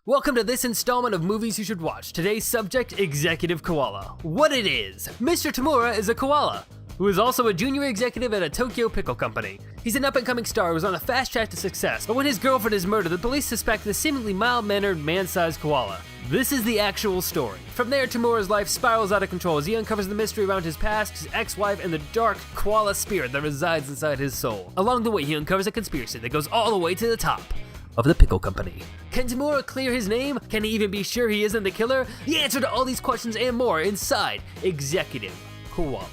Welcome to this installment of Movies You Should Watch. Today's subject, Executive Koala. What it is. Mr. Tamura is a koala, who is also a junior executive at a Tokyo pickle company. He's an up-and-coming star who's on a fast track to success, but when his girlfriend is murdered, the police suspect the seemingly mild-mannered, man-sized koala. This is the actual story. From there, Tamura's life spirals out of control as he uncovers the mystery around his past, his ex-wife, and the dark koala spirit that resides inside his soul. Along the way, he uncovers a conspiracy that goes all the way to the top of the pickle company. Can Tamura clear his name? Can he even be sure he isn't the killer? The answer to all these questions and more inside Executive Koala.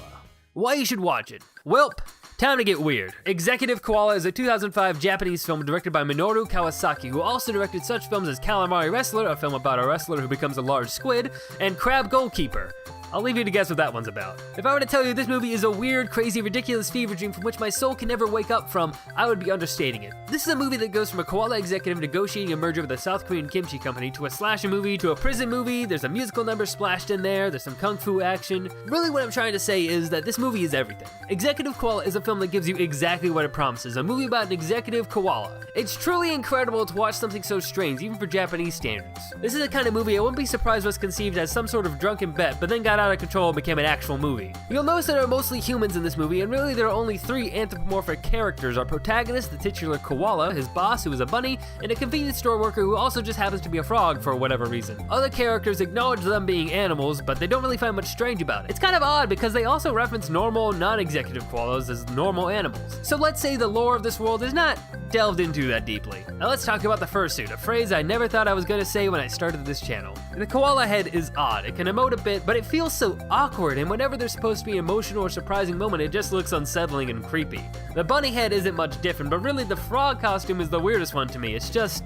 Why you should watch it? Welp, time to get weird. Executive Koala is a 2005 Japanese film directed by Minoru Kawasaki, who also directed such films as Calamari Wrestler, a film about a wrestler who becomes a large squid, and Crab Goalkeeper. I'll leave you to guess what that one's about. If I were to tell you this movie is a weird, crazy, ridiculous fever dream from which my soul can never wake up from, I would be understating it. This is a movie that goes from a koala executive negotiating a merger with a South Korean kimchi company to a slasher movie to a prison movie. There's a musical number splashed in there, there's some kung fu action. Really what I'm trying to say is that this movie is everything. Executive Koala is a film that gives you exactly what it promises, a movie about an executive koala. It's truly incredible to watch something so strange, even for Japanese standards. This is the kind of movie I wouldn't be surprised was conceived as some sort of drunken bet, but then got out of control and became an actual movie. You'll notice that there are mostly humans in this movie, and really there are only three anthropomorphic characters. Our protagonist, the titular koala, his boss, who is a bunny, and a convenience store worker who also just happens to be a frog for whatever reason. Other characters acknowledge them being animals, but they don't really find much strange about it. It's kind of odd because they also reference normal, non-executive koalas as normal animals. So let's say the lore of this world is not delved into that deeply. Now let's talk about the fursuit, a phrase I never thought I was gonna say when I started this channel. The koala head is odd. It can emote a bit, but it feels so awkward, and whenever there's supposed to be an emotional or surprising moment, it just looks unsettling and creepy. The bunny head isn't much different, but really the frog costume is the weirdest one to me. It's just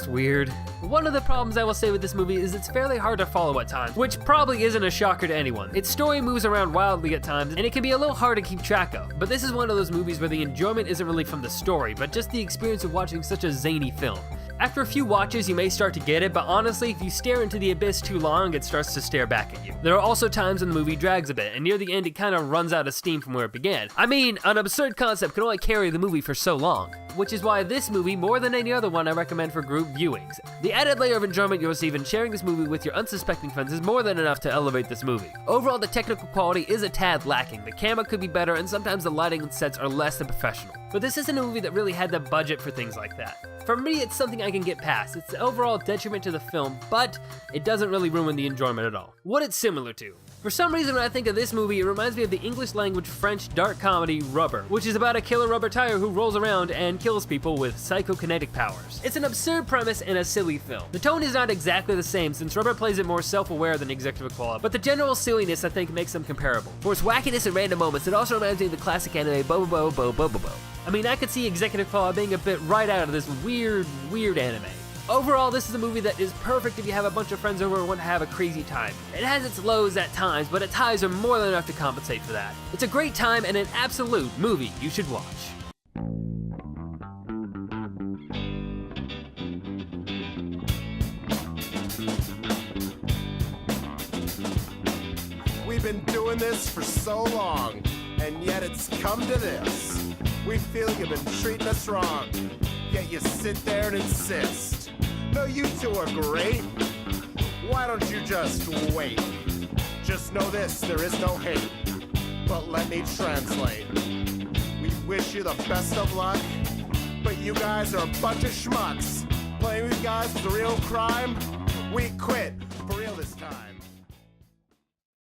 weird. One of the problems I will say with this movie is it's fairly hard to follow at times, which probably isn't a shocker to anyone. Its story moves around wildly at times, and it can be a little hard to keep track of. But this is one of those movies where the enjoyment isn't really from the story, but just the experience of watching such a zany film. After a few watches, you may start to get it, but honestly, if you stare into the abyss too long, it starts to stare back at you. There are also times when the movie drags a bit, and near the end, it kind of runs out of steam from where it began. I mean, an absurd concept can only carry the movie for so long, which is why this movie, more than any other one, I recommend for group viewings. The added layer of enjoyment you'll receive in sharing this movie with your unsuspecting friends is more than enough to elevate this movie. Overall, the technical quality is a tad lacking. The camera could be better, and sometimes the lighting and sets are less than professional. But this isn't a movie that really had the budget for things like that. For me, it's something I can get past. It's the overall detriment to the film, but it doesn't really ruin the enjoyment at all. What it's similar to. For some reason, when I think of this movie, it reminds me of the English language French dark comedy Rubber, which is about a killer rubber tire who rolls around and kills people with psychokinetic powers. It's an absurd premise and a silly film. The tone is not exactly the same since Rubber plays it more self-aware than Executive Koala, but the general silliness I think makes them comparable. For its wackiness and random moments, it also reminds me of the classic anime Bo Bo Bo Bo Bo Bo. I mean, I could see Executive Koala being a bit right out of this weird anime. Overall, this is a movie that is perfect if you have a bunch of friends over and want to have a crazy time. It has its lows at times, but its highs are more than enough to compensate for that. It's a great time and an absolute movie you should watch. We've been doing this for so long, and yet it's come to this. We feel you've been treating us wrong, yet you sit there and insist. No, you two are great. Why don't you just wait? Just know this, there is no hate, but let me translate. We wish you the best of luck, but you guys are a bunch of schmucks. Playing with guys is a real crime. We quit, for real this time.